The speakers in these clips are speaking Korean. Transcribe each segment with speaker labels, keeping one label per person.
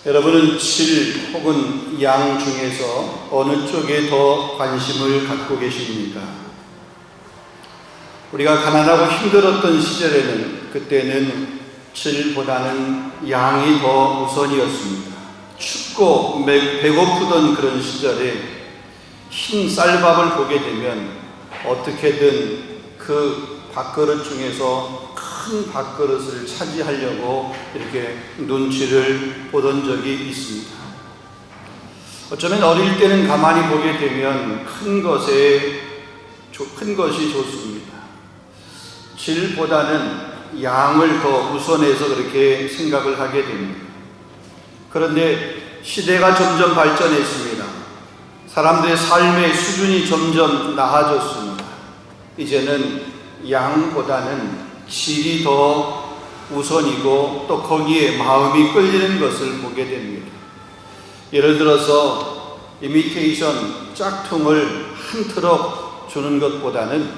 Speaker 1: 여러분은 질 혹은 양 중에서 어느 쪽에 더 관심을 갖고 계십니까? 우리가 가난하고 힘들었던 시절에는 그때는 질보다는 양이 더 우선이었습니다. 춥고 배고프던 그런 시절에 흰 쌀밥을 보게 되면 어떻게든 그 밥그릇 중에서 큰 밥그릇을 차지하려고 이렇게 눈치를 보던 적이 있습니다. 어쩌면 어릴 때는 가만히 보게 되면 큰 것이 좋습니다. 질보다는 양을 더 우선해서 그렇게 생각을 하게 됩니다. 그런데 시대가 점점 발전했습니다. 사람들의 삶의 수준이 점점 나아졌습니다. 이제는 양보다는 질이 더 우선이고 또 거기에 마음이 끌리는 것을 보게 됩니다. 예를 들어서 이미테이션 짝퉁을 한 트럭 주는 것보다는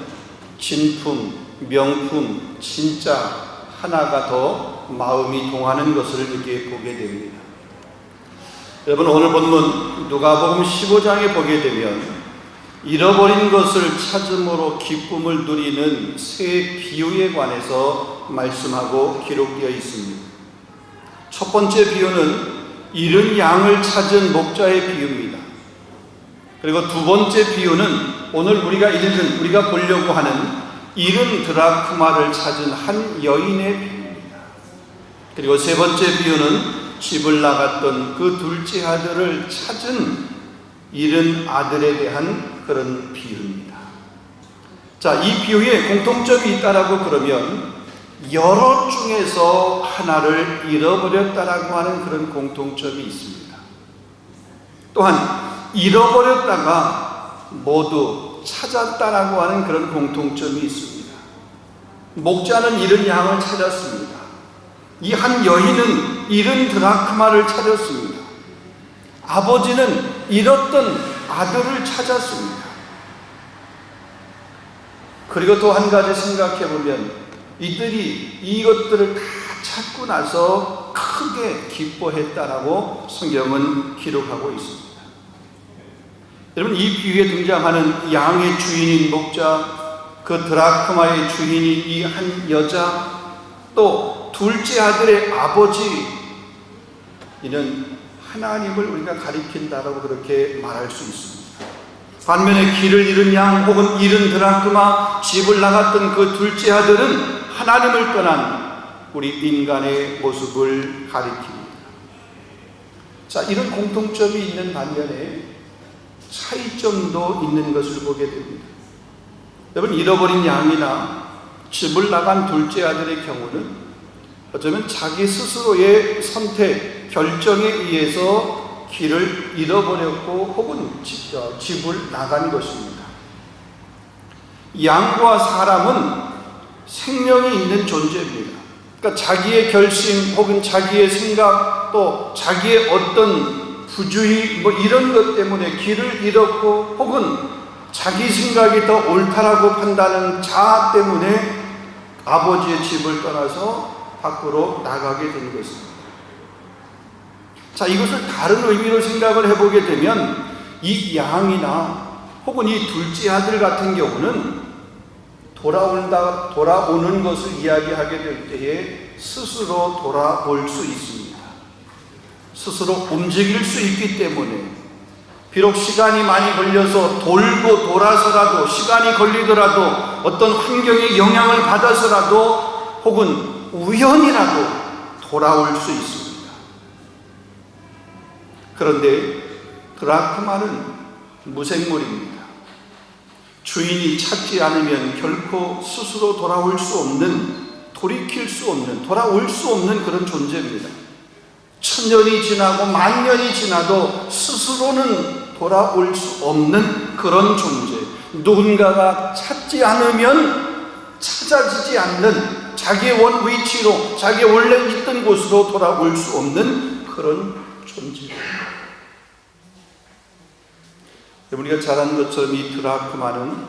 Speaker 1: 진품, 명품, 진짜 하나가 더 마음이 동하는 것을 이렇게 보게 됩니다. 여러분, 오늘 본문 누가복음 15장에 보게 되면 잃어버린 것을 찾음으로 기쁨을 누리는 세 비유에 관해서 말씀하고 기록되어 있습니다. 첫 번째 비유는 잃은 양을 찾은 목자의 비유입니다. 그리고 두 번째 비유는 오늘 우리가 보려고 하는 잃은 드라크마를 찾은 한 여인의 비유입니다. 그리고 세 번째 비유는 집을 나갔던 그 둘째 아들을 찾은 잃은 아들에 대한 그런 비유입니다. 자, 이 비유에 공통점이 있다라고 그러면 여러 중에서 하나를 잃어버렸다라고 하는 그런 공통점이 있습니다. 또한 잃어버렸다가 모두 찾았다라고 하는 그런 공통점이 있습니다. 목자는 잃은 양을 찾았습니다. 이 한 여인은 잃은 드라크마를 찾았습니다. 아버지는 잃었던 아들을 찾았습니다. 그리고 또 한 가지 생각해 보면 이들이 이것들을 다 찾고 나서 크게 기뻐했다라고 성경은 기록하고 있습니다. 여러분, 이 비유에 등장하는 양의 주인인 목자, 그 드라크마의 주인인 이 한 여자, 또 둘째 아들의 아버지, 이는 하나님을 우리가 가리킨다라고 그렇게 말할 수 있습니다. 반면에 길을 잃은 양 혹은 잃은 드라크마, 집을 나갔던 그 둘째 아들은 하나님을 떠난 우리 인간의 모습을 가리킵니다. 자, 이런 공통점이 있는 반면에 차이점도 있는 것을 보게 됩니다. 여러분, 잃어버린 양이나 집을 나간 둘째 아들의 경우는 어쩌면 자기 스스로의 선택, 결정에 의해서 길을 잃어버렸고 혹은 집을 나간 것입니다. 양과 사람은 생명이 있는 존재입니다. 그러니까 자기의 결심 혹은 자기의 생각, 또 자기의 어떤 부주의 이런 것 때문에 길을 잃었고 혹은 자기 생각이 더 옳다라고 판단하는 자아 때문에 아버지의 집을 떠나서 밖으로 나가게 된 것입니다. 자, 이것을 다른 의미로 생각을 해보게 되면 이 양이나 혹은 이 둘째 아들 같은 경우는 돌아오는 것을 이야기하게 될 때에 스스로 돌아올 수 있습니다. 스스로 움직일 수 있기 때문에 비록 시간이 많이 걸려서 돌고 돌아서라도, 시간이 걸리더라도, 어떤 환경의 영향을 받아서라도 혹은 우연이라도 돌아올 수 있습니다. 그런데 드라크마는 무생물입니다. 주인이 찾지 않으면 결코 스스로 돌아올 수 없는, 돌이킬 수 없는, 돌아올 수 없는 그런 존재입니다. 1000년이 지나고 10,000년이 지나도 스스로는 돌아올 수 없는 그런 존재. 누군가가 찾지 않으면 찾아지지 않는, 자기의 원 위치로, 자기 원래 있던 곳으로 돌아올 수 없는 그런 존재입니다. 우리가 잘 아는 것처럼 이 드라크마는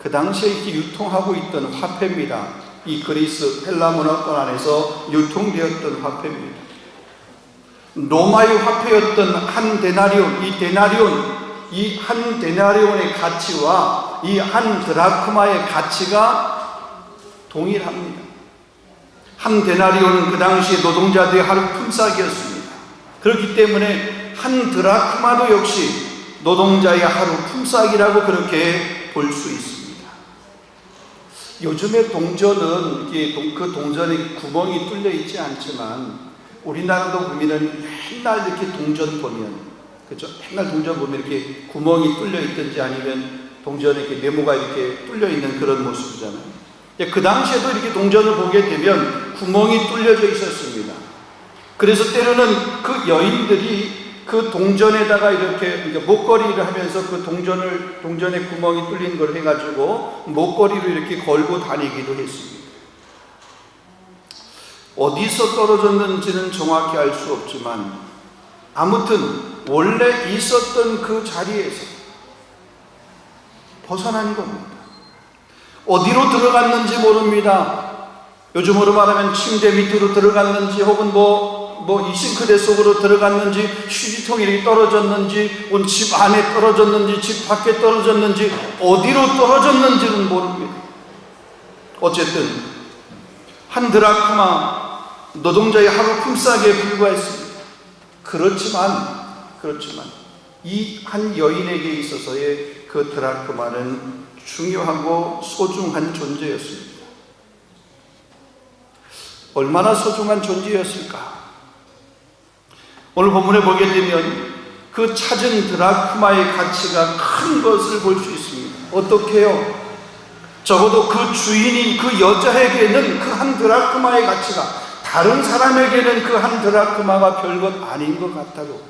Speaker 1: 그 당시에 이렇게 유통하고 있던 화폐입니다. 이 그리스 헬라 문화권 안에서 유통되었던 화폐입니다. 로마의 화폐였던 한 데나리온, 이 한 데나리온의 가치와 이 한 드라크마의 가치가 동일합니다. 한 데나리온은 그 당시 노동자들의 하루 품삯이었습니다. 그렇기 때문에 한 드라크마도 역시 노동자의 하루 품삯이라고 그렇게 볼 수 있습니다. 요즘의 동전은 그 동전에 구멍이 뚫려 있지 않지만 우리나라도 보면은 맨날 이렇게 동전 보면, 그렇죠? 맨날 동전 보면 이렇게 구멍이 뚫려 있든지 아니면 동전에 이렇게 네모가 이렇게 뚫려 있는 그런 모습이잖아요. 그 당시에도 이렇게 동전을 보게 되면 구멍이 뚫려져 있었습니다. 그래서 때로는 그 여인들이 그 동전에다가 이렇게 목걸이를 하면서 그 동전에 구멍이 뚫린 걸 해가지고 목걸이로 이렇게 걸고 다니기도 했습니다. 어디서 떨어졌는지는 정확히 알 수 없지만 아무튼 원래 있었던 그 자리에서 벗어난 겁니다. 어디로 들어갔는지 모릅니다. 요즘으로 말하면 침대 밑으로 들어갔는지 혹은 이 싱크대 속으로 들어갔는지 휴지통이 떨어졌는지 집 안에 떨어졌는지 집 밖에 떨어졌는지 어디로 떨어졌는지는 모릅니다. 어쨌든 한 드라크마 노동자의 하루 품삯에 불과했습니다. 그렇지만 이 한 여인에게 있어서의 그 드라크마는 중요하고 소중한 존재였습니다. 얼마나 소중한 존재였을까? 오늘 본문에 보게 되면 그 찾은 드라크마의 가치가 큰 것을 볼 수 있습니다. 어떻게요? 적어도 그 주인인 그 여자에게는 그 한 드라크마의 가치가 다른 사람에게는 그 한 드라크마가 별것 아닌 것 같아도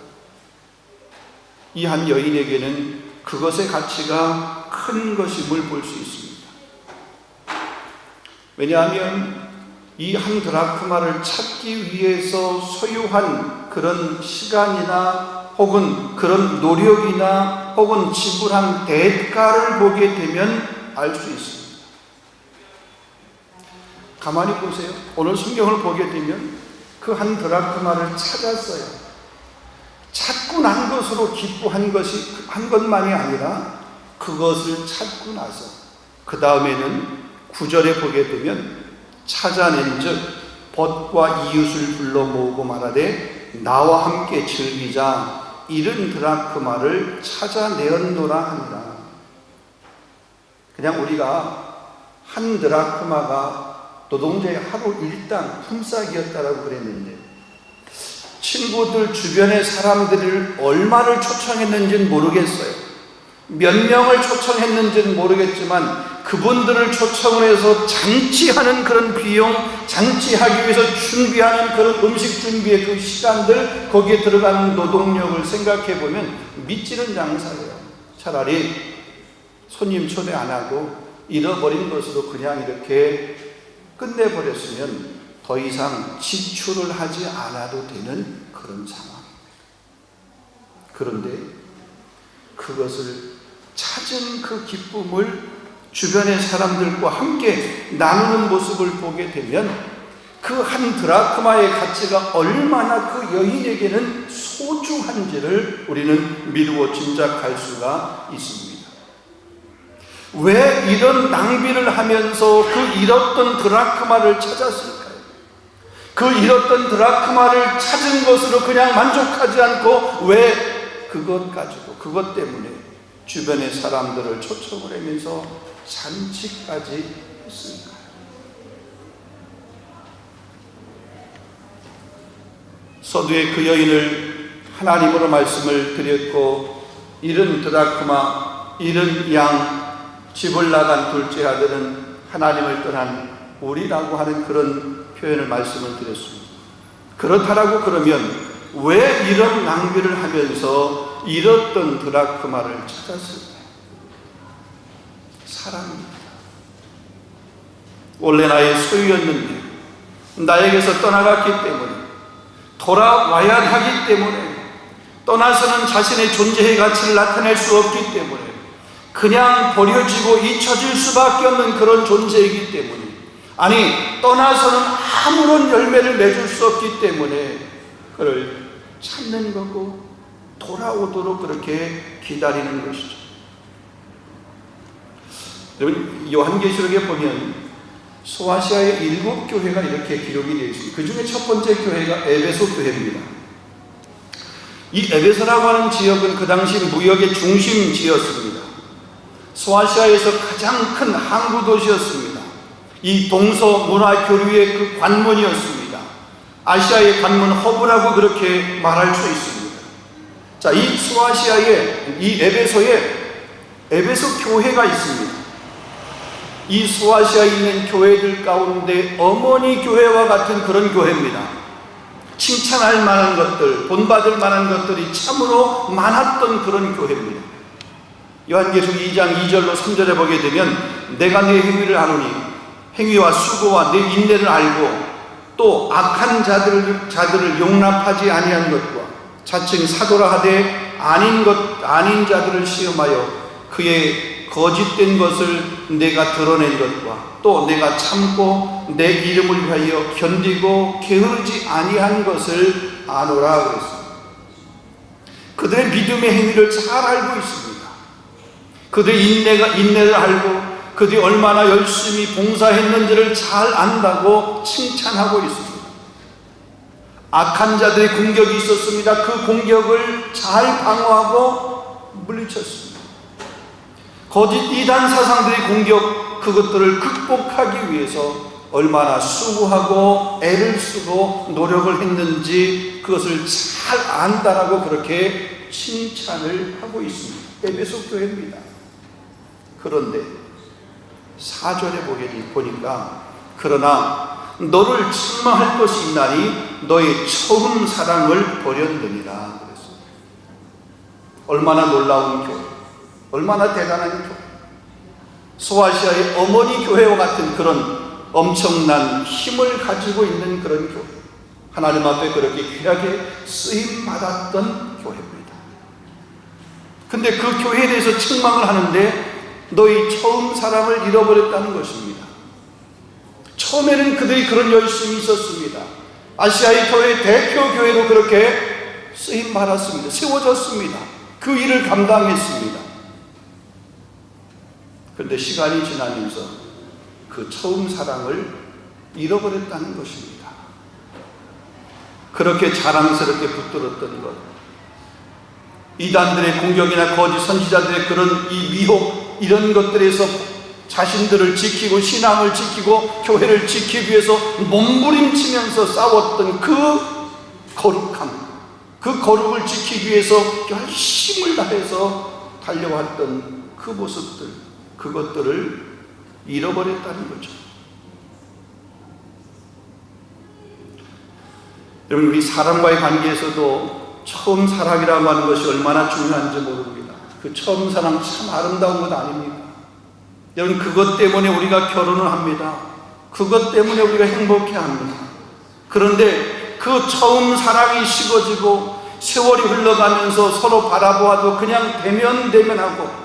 Speaker 1: 이 한 여인에게는 그것의 가치가 큰 것임을 볼 수 있습니다. 왜냐하면 이 한 드라크마를 찾기 위해서 소유한 그런 시간이나 혹은 그런 노력이나 혹은 지불한 대가를 보게 되면 알 수 있습니다. 가만히 보세요. 오늘 성경을 보게 되면 그 한 드라크마를 찾았어요. 찾고 난 것으로 기뻐한 것만이 아니라 그것을 찾고 나서 그 다음에는 9절에 보게 되면 찾아낸즉 벗과 이웃을 불러 모으고 말하되 나와 함께 즐기자 잃은 드라크마를 찾아내었노라 하니라. 그냥 우리가 한 드라크마가 노동자의 하루 일당 품삯이었다라고 그랬는데 친구들 주변의 사람들을 얼마를 초청했는지는 모르겠어요. 몇 명을 초청했는지는 모르겠지만 그분들을 초청을 해서 잔치하는 그런 비용, 잔치하기 위해서 준비하는 그런 음식 준비의 그 시간들, 거기에 들어가는 노동력을 생각해 보면 미치는 장사예요. 차라리 손님 초대 안 하고 잃어버린 것으로 그냥 이렇게 끝내버렸으면 더 이상 지출을 하지 않아도 되는 그런 상황입니다. 그런데 그것을 찾은 그 기쁨을 주변의 사람들과 함께 나누는 모습을 보게 되면 그 한 드라크마의 가치가 얼마나 그 여인에게는 소중한지를 우리는 미루어 짐작할 수가 있습니다. 왜 이런 낭비를 하면서 그 잃었던 드라크마를 찾았을까요? 그 잃었던 드라크마를 찾은 것으로 그냥 만족하지 않고 왜 그것 때문에 주변의 사람들을 초청을 하면서 잔치까지 했을까요? 서두에 그 여인을 하나님으로 말씀을 드렸고 잃은 드라크마, 잃은 양, 집을 나간 둘째 아들은 하나님을 떠난 우리라고 하는 그런 표현을 말씀을 드렸습니다. 그렇다라고 그러면 왜 이런 낭비를 하면서 잃었던 드라크마를 찾았을까요? 사랑입니다. 원래 나의 소유였는데 나에게서 떠나갔기 때문에 돌아와야 하기 때문에 떠나서는 자신의 존재의 가치를 나타낼 수 없기 때문에 그냥 버려지고 잊혀질 수밖에 없는 그런 존재이기 때문에 떠나서는 아무런 열매를 맺을 수 없기 때문에 그를 찾는 거고 돌아오도록 그렇게 기다리는 것이죠. 여러분, 요한계시록에 보면 소아시아의 7교회가 이렇게 기록이 되어 있습니다. 그 중에 첫 번째 교회가 에베소 교회입니다. 이 에베소라고 하는 지역은 그 당시 무역의 중심지였습니다. 소아시아에서 가장 큰 항구 도시였습니다. 이 동서 문화 교류의 그 관문이었습니다. 아시아의 관문 허브라고 그렇게 말할 수 있습니다. 자, 이 소아시아에, 이 에베소에 에베소 교회가 있습니다. 이 소아시아에 있는 교회들 가운데 어머니 교회와 같은 그런 교회입니다. 칭찬할 만한 것들, 본받을 만한 것들이 참으로 많았던 그런 교회입니다. 요한계시록 2장 2절로 3절에 보게 되면 내가 네 행위를 아노니 행위와 수고와 내 인내를 알고 또 악한 자들을 용납하지 아니한 것과 자칭 사도라 하되 아닌 자들을 시험하여 그의 거짓된 것을 내가 드러낸 것과 또 내가 참고 내 이름을 위하여 견디고 게으르지 아니한 것을 아노라 그랬습니다. 그들의 믿음의 행위를 잘 알고 있습니다. 그들의 인내를 알고 그들이 얼마나 열심히 봉사했는지를 잘 안다고 칭찬하고 있습니다. 악한 자들의 공격이 있었습니다. 그 공격을 잘 방어하고 물리쳤습니다. 거짓 이단 사상들의 공격, 그것들을 극복하기 위해서 얼마나 수고하고 애를 쓰고 노력을 했는지 그것을 잘 안다라고 그렇게 칭찬을 하고 있습니다. 에베소 교회입니다. 그런데 4절에 보니까 그러나 너를 책망할 것이 있나니 너의 처음 사랑을 버렸느니라 그랬습니다. 얼마나 놀라운 교회, 얼마나 대단한 교회. 소아시아의 어머니 교회와 같은 그런 엄청난 힘을 가지고 있는 그런 교회, 하나님 앞에 그렇게 귀하게 쓰임받았던 교회입니다. 근데 그 교회에 대해서 책망을 하는데 너희 처음 사랑을 잃어버렸다는 것입니다. 처음에는 그들이 그런 열심이 있었습니다. 아시아의 교회 대표 교회로 그렇게 쓰임받았습니다. 세워졌습니다. 그 일을 감당했습니다. 그런데 시간이 지나면서 그 처음 사랑을 잃어버렸다는 것입니다. 그렇게 자랑스럽게 붙들었던 것, 이단들의 공격이나 거짓 선지자들의 그런 이 미혹, 이런 것들에서 자신들을 지키고 신앙을 지키고 교회를 지키기 위해서 몸부림치면서 싸웠던 그 거룩함, 그 거룩을 지키기 위해서 열심을 다해서 달려왔던 그 모습들, 그것들을 잃어버렸다는 거죠. 여러분, 우리 사람과의 관계에서도 처음 사랑이라고 하는 것이 얼마나 중요한지 모릅니다. 그 처음 사랑 참 아름다운 것 아닙니까? 여러분, 그것 때문에 우리가 결혼을 합니다. 그것 때문에 우리가 행복해 합니다. 그런데 그 처음 사랑이 식어지고 세월이 흘러가면서 서로 바라보아도 그냥 대면하고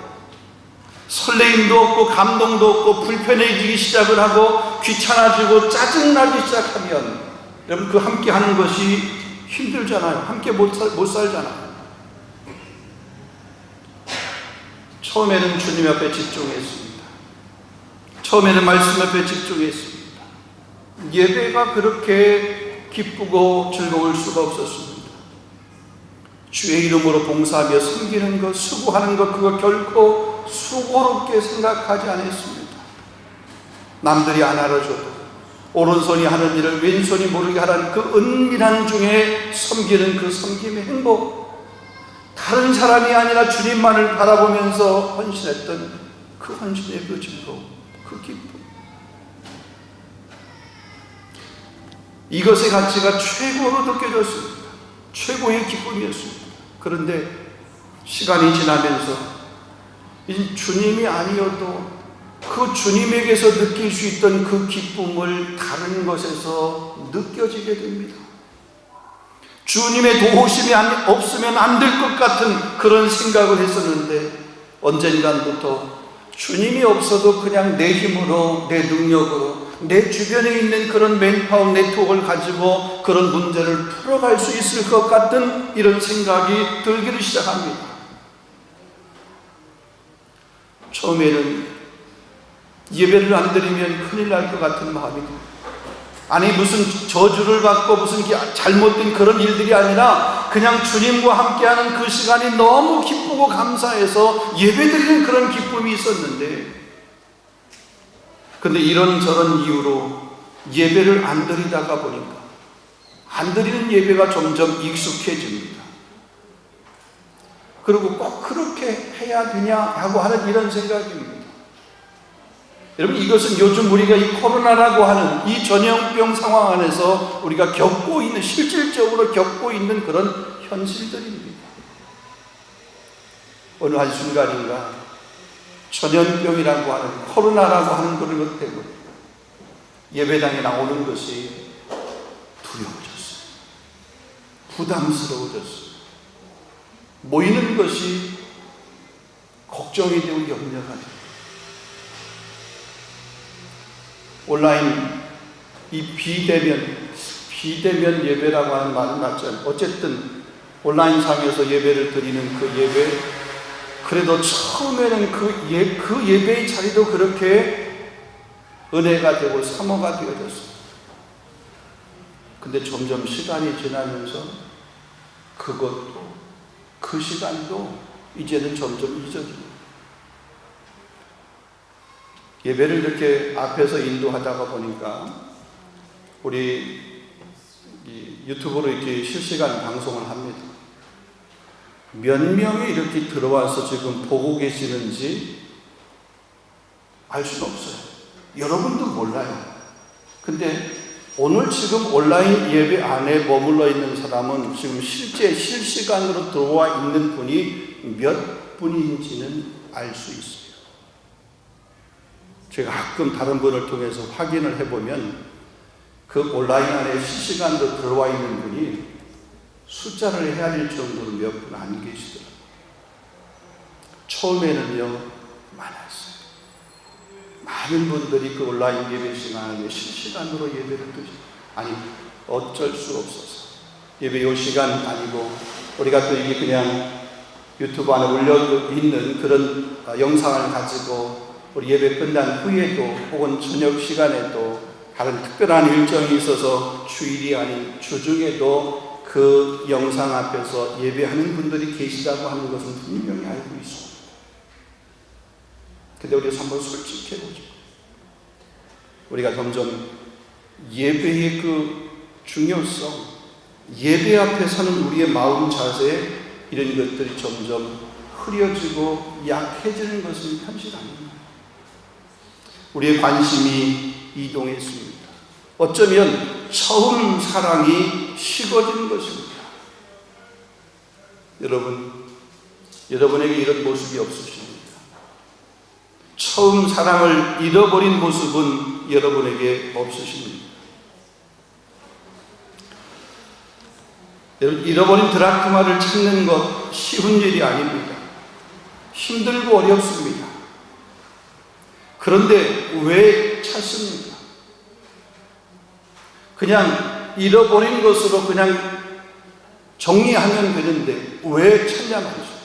Speaker 1: 설레임도 없고 감동도 없고 불편해지기 시작을 하고 귀찮아지고 짜증나기 시작하면 여러분, 그 함께 하는 것이 힘들잖아요. 함께 못 살잖아요. 처음에는 주님 앞에 집중했습니다. 처음에는 말씀 앞에 집중했습니다. 예배가 그렇게 기쁘고 즐거울 수가 없었습니다. 주의 이름으로 봉사하며 섬기는 것, 수고하는 것, 그거 결코 수고롭게 생각하지 않았습니다. 남들이 안 알아줘도 오른손이 하는 일을 왼손이 모르게 하라는 그 은밀한 중에 섬기는 그 섬김의 행복, 다른 사람이 아니라 주님만을 바라보면서 헌신했던 그 헌신의 그 즐거움, 그 기쁨, 이것의 가치가 최고로 느껴졌습니다. 최고의 기쁨이었습니다. 그런데 시간이 지나면서 이 주님이 아니어도 그 주님에게서 느낄 수 있던 그 기쁨을 다른 것에서 느껴지게 됩니다. 주님의 도우심이 없으면 안 될 것 같은 그런 생각을 했었는데 언젠가부터 주님이 없어도 그냥 내 힘으로, 내 능력으로, 내 주변에 있는 그런 맨파워 네트워크를 가지고 그런 문제를 풀어갈 수 있을 것 같은 이런 생각이 들기를 시작합니다. 처음에는 예배를 안 드리면 큰일 날 것 같은 마음이 듭니다. 아니 무슨 저주를 받고 무슨 잘못된 그런 일들이 아니라 그냥 주님과 함께하는 그 시간이 너무 기쁘고 감사해서 예배드리는 그런 기쁨이 있었는데, 근데 이런저런 이유로 예배를 안 드리다가 보니까 안 드리는 예배가 점점 익숙해집니다. 그리고 꼭 그렇게 해야 되냐라고 하는 이런 생각입니다. 여러분, 이것은 요즘 우리가 이 코로나라고 하는 이 전염병 상황 안에서 우리가 겪고 있는, 실질적으로 겪고 있는 그런 현실들입니다. 어느 한순간인가 전염병이라고 하는, 코로나라고 하는 그런 것 때문에 예배당에 나오는 것이 두려워졌어요. 부담스러워졌어요. 모이는 것이 걱정이 되고 염려가 돼요. 온라인, 이 비대면 예배라고 하는 말은 맞지 않아요. 어쨌든 온라인상에서 예배를 드리는 그 예배, 그래도 처음에는 그 예배의 자리도 그렇게 은혜가 되고 사모가 되어졌어요. 근데 점점 시간이 지나면서 그것도, 그 시간도 이제는 점점 잊어집니다. 예배를 이렇게 앞에서 인도하다가 보니까 우리 유튜브로 이렇게 실시간 방송을 합니다. 몇 명이 이렇게 들어와서 지금 보고 계시는지 알 수는 없어요. 여러분도 몰라요. 근데 오늘 지금 온라인 예배 안에 머물러 있는 사람은 지금 실제 실시간으로 들어와 있는 분이 몇 분인지는 알 수 있어요. 제가 가끔 다른 분을 통해서 확인을 해보면 그 온라인 안에 실시간으로 들어와 있는 분이 숫자를 헤아릴 정도로 몇 분 안 계시더라고요. 처음에는요, 많았어요. 많은 분들이 그 온라인 예배 시간에 실시간으로 예배를 드시고, 아니 어쩔 수 없어서 예배 요 시간 아니고 우리가 또 이게 그냥 유튜브 안에 올려 있는 그런 영상을 가지고 우리 예배 끝난 후에도 혹은 저녁 시간에도 다른 특별한 일정이 있어서 주일이 아닌 주중에도 그 영상 앞에서 예배하는 분들이 계시다고 하는 것은 분명히 알고 있습니다. 근데 우리가 한번 솔직해보죠. 우리가 점점 예배의 그 중요성, 예배 앞에 서는 우리의 마음 자세, 이런 것들이 점점 흐려지고 약해지는 것은 현실 아닙니다. 우리의 관심이 이동했습니다. 어쩌면 처음 사랑이 식어진 것입니다. 여러분에게 이런 모습이 없으십니까? 처음 사랑을 잃어버린 모습은 여러분에게 없으십니까? 잃어버린 드라크마를 찾는 것 쉬운 일이 아닙니다. 힘들고 어렵습니다. 그런데 왜 찾습니까? 그냥 잃어버린 것으로 그냥 정리하면 되는데 왜 찾냐 말이죠.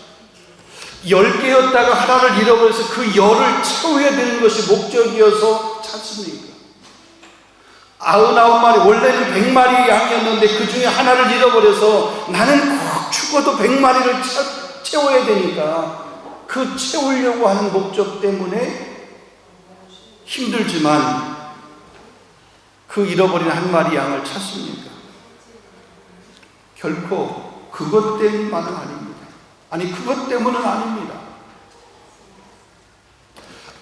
Speaker 1: 10개였다가 하나를 잃어버려서 그 10을 채워야 되는 것이 목적이어서 찾습니까? 99마리, 원래는 100마리 양이었는데 그 중에 하나를 잃어버려서 나는 꼭 죽어도 100마리를 채워야 되니까 그 채우려고 하는 목적 때문에 힘들지만 그 잃어버린 한 마리 양을 찾습니까? 결코 그것 때문만은 아닙니다. 아니, 그것 때문은 아닙니다.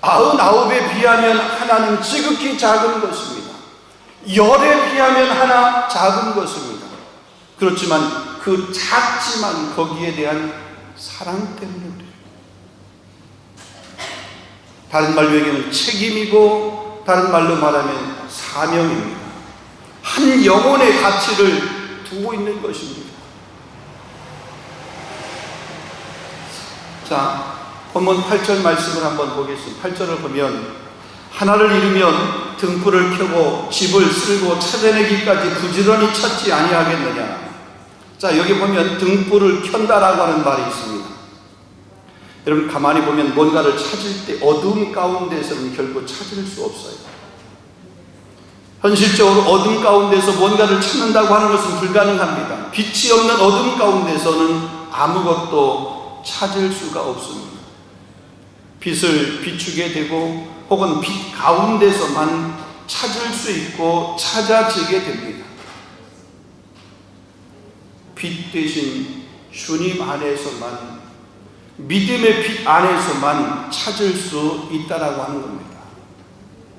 Speaker 1: 99에 비하면 하나는 지극히 작은 것입니다. 10에 비하면 하나 작은 것입니다. 그렇지만 그 작지만 거기에 대한 사랑 때문에 그래요. 다른 말로 얘기하면 책임이고, 다른 말로 말하면 사명입니다. 한 영혼의 가치를 두고 있는 것입니다. 자, 본문 8절 말씀을 한번 보겠습니다. 8절을 보면 하나를 잃으면 등불을 켜고 집을 쓸고 찾아내기까지 부지런히 찾지 아니하겠느냐. 자, 여기 보면 등불을 켠다라고 하는 말이 있습니다. 여러분, 가만히 보면 뭔가를 찾을 때 어두움 가운데서는 결코 찾을 수 없어요. 현실적으로 어둠 가운데서 뭔가를 찾는다고 하는 것은 불가능합니다. 빛이 없는 어둠 가운데서는 아무것도 찾을 수가 없습니다. 빛을 비추게 되고 혹은 빛 가운데서만 찾을 수 있고 찾아지게 됩니다. 빛 대신 주님 안에서만, 믿음의 빛 안에서만 찾을 수 있다라고 하는 겁니다.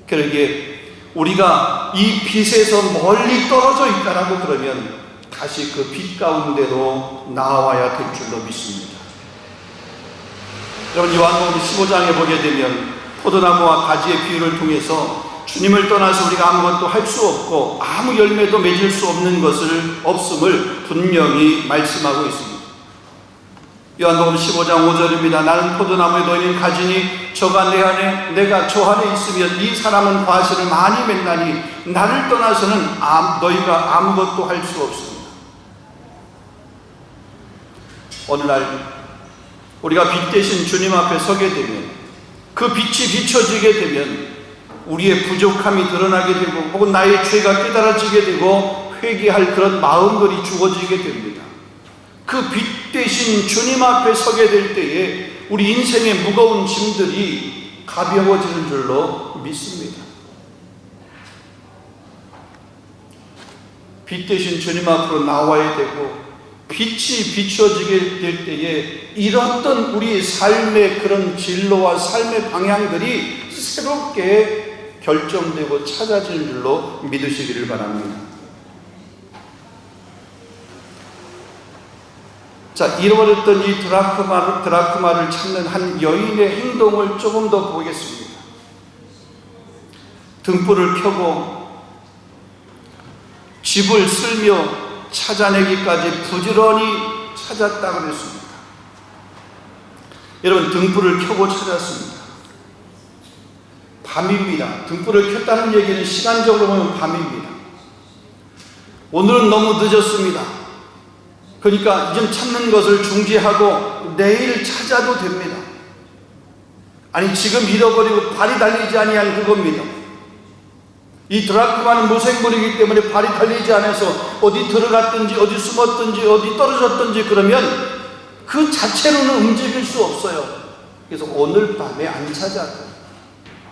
Speaker 1: 그러기에 우리가 이 빛에서 멀리 떨어져 있다라고 그러면 다시 그 빛 가운데로 나와야 될 줄로 믿습니다. 여러분, 요한복음 15장에 보게 되면 포도나무와 가지의 비유를 통해서 주님을 떠나서 우리가 아무것도 할 수 없고 아무 열매도 맺을 수 없는 것을 없음을 분명히 말씀하고 있습니다. 요한복음 15장 5절입니다. 나는 포도나무에 너희는 가지니 저가 내 안에 내가 저 안에 있으면 이 사람은 과실을 많이 맺나니 나를 떠나서는 너희가 아무것도 할 수 없습니다. 오늘날 우리가 빛 대신 주님 앞에 서게 되면, 그 빛이 비춰지게 되면 우리의 부족함이 드러나게 되고 혹은 나의 죄가 깨달아지게 되고 회개할 그런 마음들이 주어지게 됩니다. 그 빛 대신 주님 앞에 서게 될 때에 우리 인생의 무거운 짐들이 가벼워지는 줄로 믿습니다. 빛 대신 주님 앞으로 나와야 되고 빛이 비춰지게 될 때에 잃었던 우리 삶의 그런 진로와 삶의 방향들이 새롭게 결정되고 찾아지는 줄로 믿으시기를 바랍니다. 자, 잃어버렸던 이 드라크마를 찾는 한 여인의 행동을 조금 더 보겠습니다. 등불을 켜고 집을 쓸며 찾아내기까지 부지런히 찾았다 그랬습니다. 여러분, 등불을 켜고 찾았습니다. 밤입니다. 등불을 켰다는 얘기는 시간적으로 보면 밤입니다. 오늘은 너무 늦었습니다. 그러니까 이젠 찾는 것을 중지하고 내일 찾아도 됩니다. 아니, 지금 잃어버리고 발이 달리지 아니한 그겁니다. 이 드라크마는 무생물이기 때문에 발이 달리지 않아서 어디 들어갔든지 어디 숨었든지 어디 떨어졌든지 그러면 그 자체로는 움직일 수 없어요. 그래서 오늘 밤에 안 찾아도,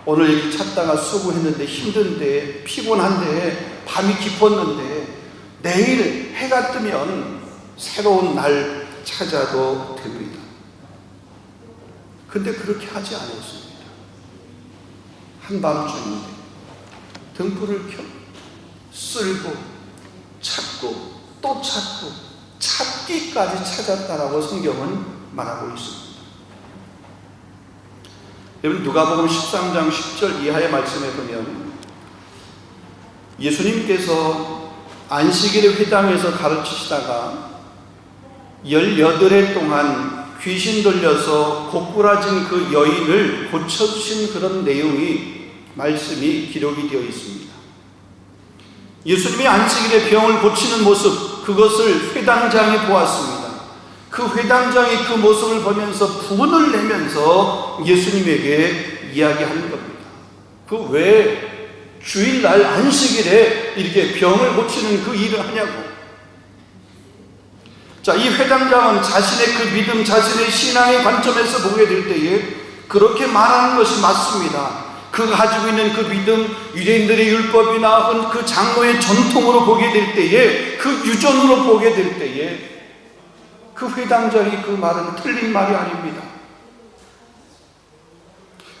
Speaker 1: 오늘 이렇게 찾다가 수고했는데 힘든데 피곤한데 밤이 깊었는데 내일 해가 뜨면 새로운 날 찾아도 됩니다. 근데 그렇게 하지 않았습니다. 한밤중인데 등불을 켜 쓸고 찾고 또 찾고 찾기까지 찾았다라고 성경은 말하고 있습니다. 여러분, 누가복음 13장 10절 이하의 말씀에 보면 예수님께서 안식일의 회당에서 가르치시다가 18해 동안 귀신 들려서 고꾸라진 그 여인을 고쳐주신 그런 내용이, 말씀이 기록이 되어 있습니다. 예수님이 안식일에 병을 고치는 모습, 그것을 회당장이 보았습니다. 그 회당장이 그 모습을 보면서 분을 내면서 예수님에게 이야기하는 겁니다. 그 왜 주일날 안식일에 이렇게 병을 고치는 그 일을 하냐고. 자, 이 회당장은 자신의 그 믿음, 자신의 신앙의 관점에서 보게 될 때에 그렇게 말하는 것이 맞습니다. 그가 가지고 있는 그 믿음, 유대인들의 율법이나 그 장로의 전통으로 보게 될 때에, 그 유전으로 보게 될 때에 그 회당장이 그 말은 틀린 말이 아닙니다.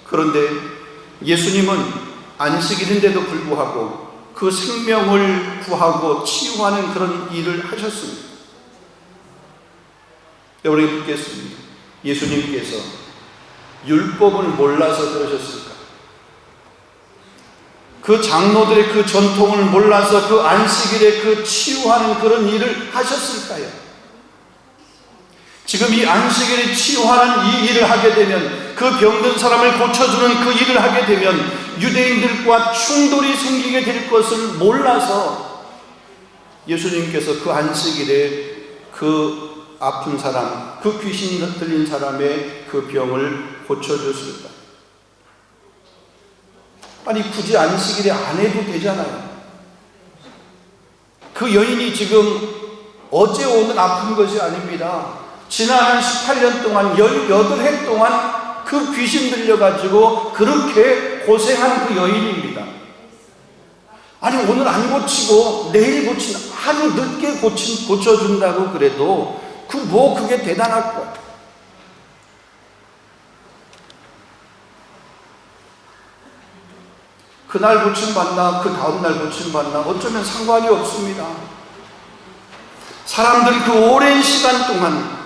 Speaker 1: 그런데 예수님은 안식일인데도 불구하고 그 생명을 구하고 치유하는 그런 일을 하셨습니다. 여러분이 묻겠습니다. 예수님께서 율법을 몰라서 그러셨을까? 그 장로들의 그 전통을 몰라서 그 안식일에 그 치유하는 그런 일을 하셨을까요? 지금 이 안식일에 치유하는 이 일을 하게 되면, 그 병든 사람을 고쳐주는 그 일을 하게 되면 유대인들과 충돌이 생기게 될 것을 몰라서 예수님께서 그 안식일에 그 아픈 사람, 그 귀신 들린 사람의 그 병을 고쳐줬을까? 아니 굳이 안식일에 안 해도 되잖아요. 그 여인이 지금 어제 오늘 아픈 것이 아닙니다. 지난 한 18년 동안 18해 동안 그 귀신 들려가지고 그렇게 고생한 그 여인입니다. 아니 오늘 안 고치고 내일 고친, 하루 늦게 고쳐준다고 그래도 그게 대단할 거야. 그날 고침받나 그 다음날 고침받나 어쩌면 상관이 없습니다. 사람들이 그 오랜 시간 동안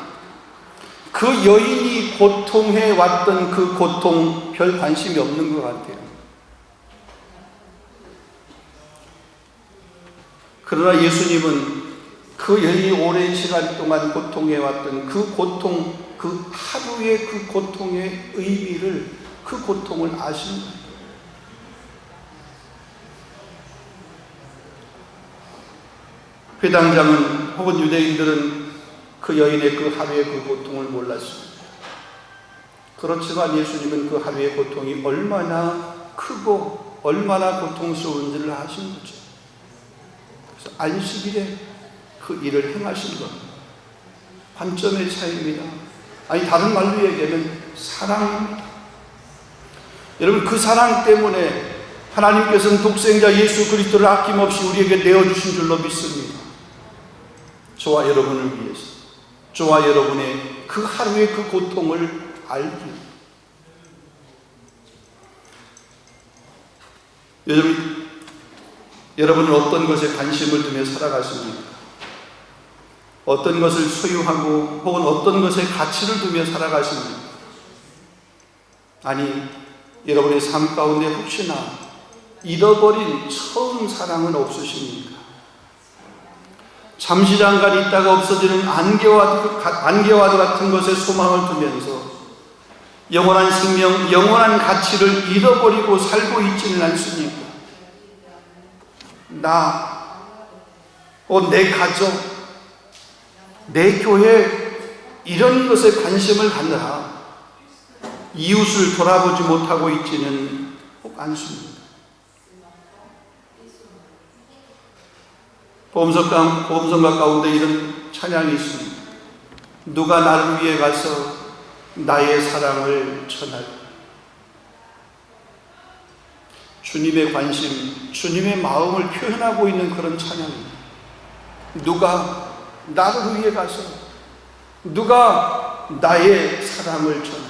Speaker 1: 그 여인이 고통해 왔던 그 고통 별 관심이 없는 것 같아요. 그러나 예수님은 그 여인이 오랜 시간 동안 고통해 왔던 그 고통, 그 하루의 그 고통의 의미를, 그 고통을 아신 거예요. 회당장은 혹은 유대인들은 그 여인의 그 하루의 그 고통을 몰랐습니다. 그렇지만 예수님은 그 하루의 고통이 얼마나 크고 얼마나 고통스러운지를 아신 거죠. 그래서 안식일에 그 일을 행하신 것, 관점의 차이입니다. 아니 다른 말로 얘기하면 사랑입니다. 여러분 그 사랑 때문에 하나님께서는 독생자 예수 그리스도를 아낌없이 우리에게 내어주신 줄로 믿습니다. 저와 여러분을 위해서, 저와 여러분의 그 하루의 그 고통을 알기. 여러분은 어떤 것에 관심을 두며 살아가십니까? 어떤 것을 소유하고 혹은 어떤 것에 가치를 두며 살아가십니까? 아니 여러분의 삶 가운데 혹시나 잃어버린 처음 사랑은 없으십니까? 잠시 잠깐 있다가 없어지는 안개와도 같은 것에 소망을 두면서 영원한 생명, 영원한 가치를 잃어버리고 살고 있지는 않습니까? 내 가족, 내 교회 이런 것에 관심을 갖느라 이웃을 돌아보지 못하고 있지는 않습니다. 보험성가 가운데 이런 찬양이 있습니다. 누가 나를 위해 가서 나의 사랑을 전할까? 주님의 관심, 주님의 마음을 표현하고 있는 그런 찬양입니다. 누가 나를 위해 가서 누가 나의 사랑을 전할까?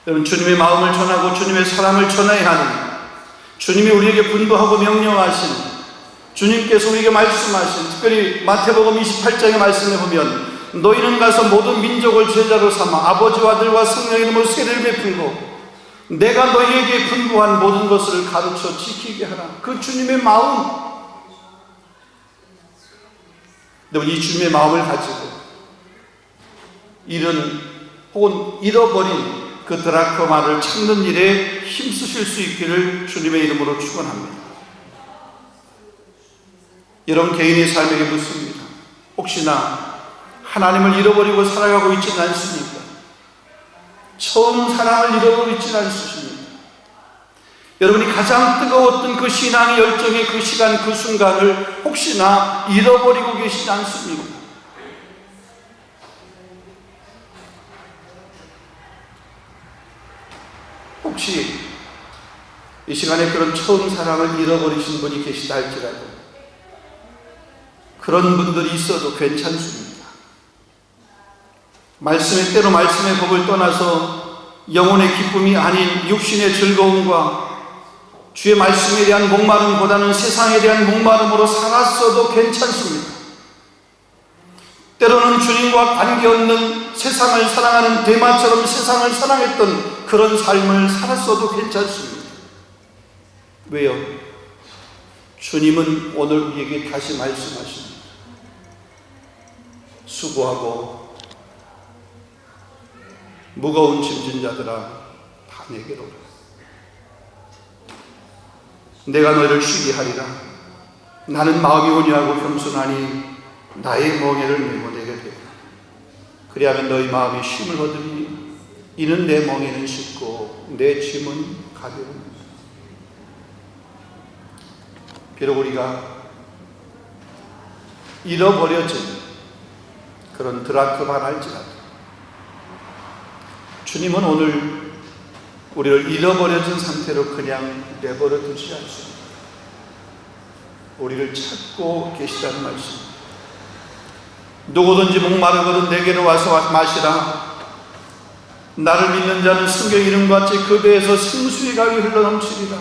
Speaker 1: 여러분 주님의 마음을 전하고 주님의 사랑을 전해야 하는, 주님이 우리에게 분부하고 명령하신, 주님께서 우리에게 말씀하신, 특별히 마태복음 28장의 말씀에 보면 너희는 가서 모든 민족을 제자로 삼아 아버지와 아들과 성령의 이름으로 세례를 베풀고 내가 너희에게 분부한 모든 것을 가르쳐 지키게 하라. 그 주님의 마음, 여러분 이 주님의 마음을 가지고 잃은 혹은 잃어버린 그 드라크마를 찾는 일에 힘쓰실 수 있기를 주님의 이름으로 축원합니다. 여러분 개인의 삶에게 묻습니다. 혹시나 하나님을 잃어버리고 살아가고 있지는 않습니까? 처음 사랑을 잃어버리고 있지는 않습니까? 여러분이 가장 뜨거웠던 그 신앙의 열정의 그 시간, 그 순간을 혹시나 잃어버리고 계시지 않습니까? 혹시 이 시간에 그런 처음 사랑을 잃어버리신 분이 계시다 할지라도 그런 분들이 있어도 괜찮습니다. 때로 말씀의 법을 떠나서 영혼의 기쁨이 아닌 육신의 즐거움과 주의 말씀에 대한 목마름보다는 세상에 대한 목마름으로 살았어도 괜찮습니다. 때로는 주님과 관계없는 세상을 사랑하는 대마처럼 세상을 사랑했던 그런 삶을 살았어도 괜찮습니다. 왜요? 주님은 오늘 우리에게 다시 말씀하십니다. 수고하고 무거운 짐진 자들아 다 내게로 오라. 내가 너희를 쉬게 하리라. 나는 마음이 온유하고 겸손하니 나의 멍에를 메고 내게 되라. 그리하면 너희 마음이 쉼을 얻으니 이는 내 멍에는 쉽고 내 짐은 가벼운. 비록 우리가 잃어버려진 그런 드라크마랄지라도 주님은 오늘 우리를 잃어버려진 상태로 그냥 내버려 두지 않습니다. 우리를 찾고 계시다는 말씀. 누구든지 목마르거든 내게로 와서 마시라. 나를 믿는 자는 성경 이름과 같이 그 배에서 생수의 강이 흘러넘치리라.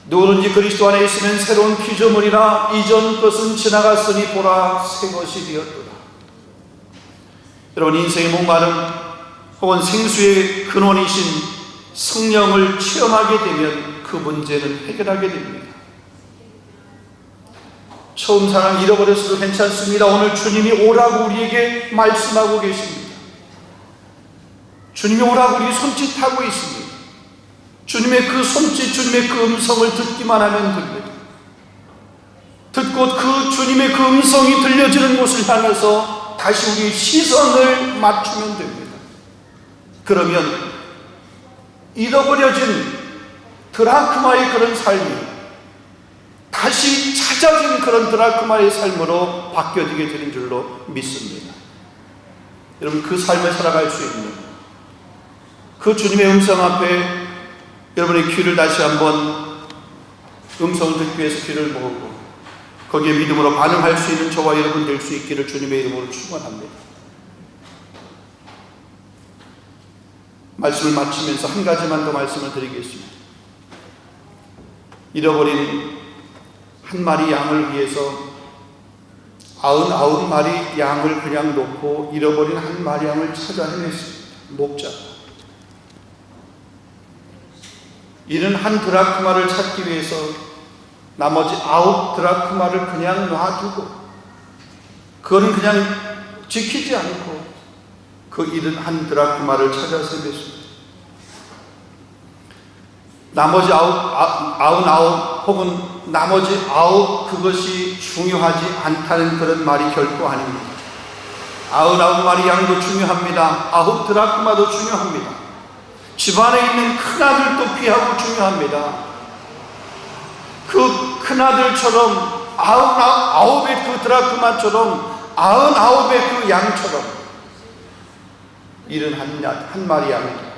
Speaker 1: 누구든지 그리스도 안에 있으면 새로운 피조물이라. 이전 것은 지나갔으니 보라 새 것이 되었도다. 여러분, 인생의 목마름 혹은 생수의 근원이신 성령을 체험하게 되면 그 문제는 해결하게 됩니다. 처음 사랑 잃어버렸어도 괜찮습니다. 오늘 주님이 오라고 우리에게 말씀하고 계십니다. 주님이 오라고 우리 손짓하고 있습니다. 주님의 그 손짓, 주님의 그 음성을 듣기만 하면 됩니다. 듣고 그 주님의 그 음성이 들려지는 곳을 향해서 다시 우리 시선을 맞추면 됩니다. 그러면 잃어버려진 드라크마의 그런 삶이 다시 찾아진 그런 드라크마의 삶으로 바뀌어지게 되는 줄로 믿습니다. 여러분, 그 삶을 살아갈 수 있는 그 주님의 음성 앞에 여러분의 귀를 다시 한번 음성을 듣기 위해서 귀를 모으고 거기에 믿음으로 반응할 수 있는 저와 여러분 될 수 있기를 주님의 이름으로 축원합니다. 말씀을 마치면서 한 가지만 더 말씀을 드리겠습니다. 잃어버린 한 마리 양을 위해서 99마리 양을 그냥 놓고 잃어버린 한 마리 양을 찾아 헤맸습니다. 목자. 이는 한 드라크마를 찾기 위해서 나머지 9 드라크마를 그냥 놔두고 그거는 그냥 지키지 않고 그 잃은 한 드라크마를 찾아서 헤맸습니다. 나머지 99 혹은 나머지 9 그것이 중요하지 않다는 그런 말이 결코 아닙니다. 99마리 양도 중요합니다. 9 드라크마도 중요합니다. 집안에 있는 큰아들도 귀하고 중요합니다. 그 큰아들처럼 99의 그 드라크마처럼 99의 그 양처럼 잃은 한 마리 양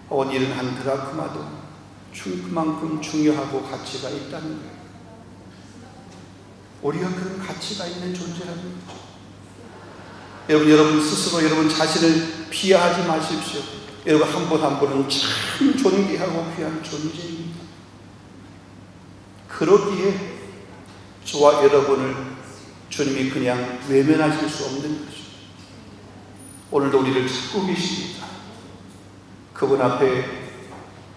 Speaker 1: 혹은 잃은 한 드라크마도 그만큼 중요하고 가치가 있다는 거예요. 우리가 그런 가치가 있는 존재라는 거죠. 여러분 스스로 여러분 자신을 비하하지 마십시오. 여러분 한 분 한 분은 참 존귀하고 귀한 존재입니다. 그러기에 저와 여러분을 주님이 그냥 외면하실 수 없는 거죠. 오늘도 우리를 찾고 계십니다. 그분 앞에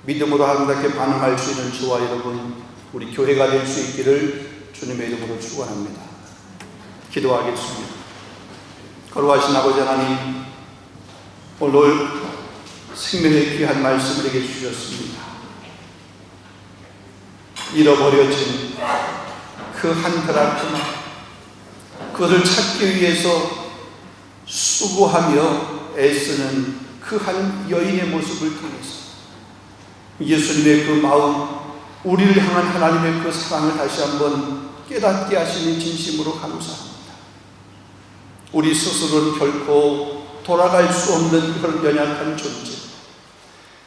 Speaker 1: 믿음으로 아름답게 반응할 수 있는 저와 여러분, 우리 교회가 될 수 있기를 주님의 이름으로 축원합니다. 기도하겠습니다. 거룩하신 아버지 하나님, 오늘 생명의 귀한 말씀을 우리에게 주셨습니다. 잃어버려진 그 한 드라크마, 그것을 찾기 위해서 수고하며 애쓰는 그 한 여인의 모습을 통해서 예수님의 그 마음, 우리를 향한 하나님의 그 사랑을 다시 한번 깨닫게 하시는 진심으로 감사합니다. 우리 스스로는 결코 돌아갈 수 없는 그런 연약한 존재,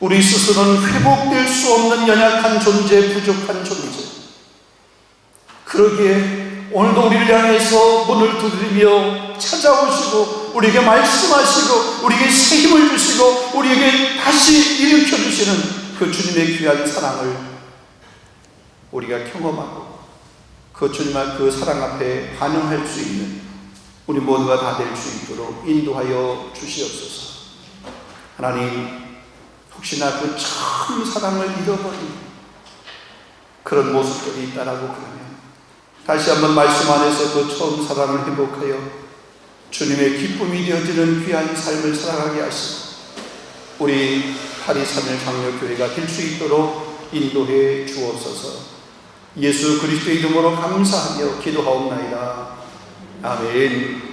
Speaker 1: 우리 스스로는 회복될 수 없는 연약한 존재, 부족한 존재. 그러기에 오늘도 우리를 향해서 문을 두드리며 찾아오시고 우리에게 말씀하시고 우리에게 새 힘을 주시고 우리에게 다시 일으켜 주시는 그 주님의 귀한 사랑을 우리가 경험하고 그 주님의 그 사랑 앞에 반응할 수 있는 우리 모두가 다 될 수 있도록 인도하여 주시옵소서. 하나님, 혹시나 그 처음 사랑을 잃어버린 그런 모습들이 있다라고 그러면 다시 한번 말씀 안에서 그 처음 사랑을 회복하여 주님의 기쁨이 되어지는 귀한 삶을 살아가게 하시고 우리 8.23일 장로교회가 될 수 있도록 인도해 주옵소서. 예수 그리스도의 이름으로 감사하며 기도하옵나이다. 아멘.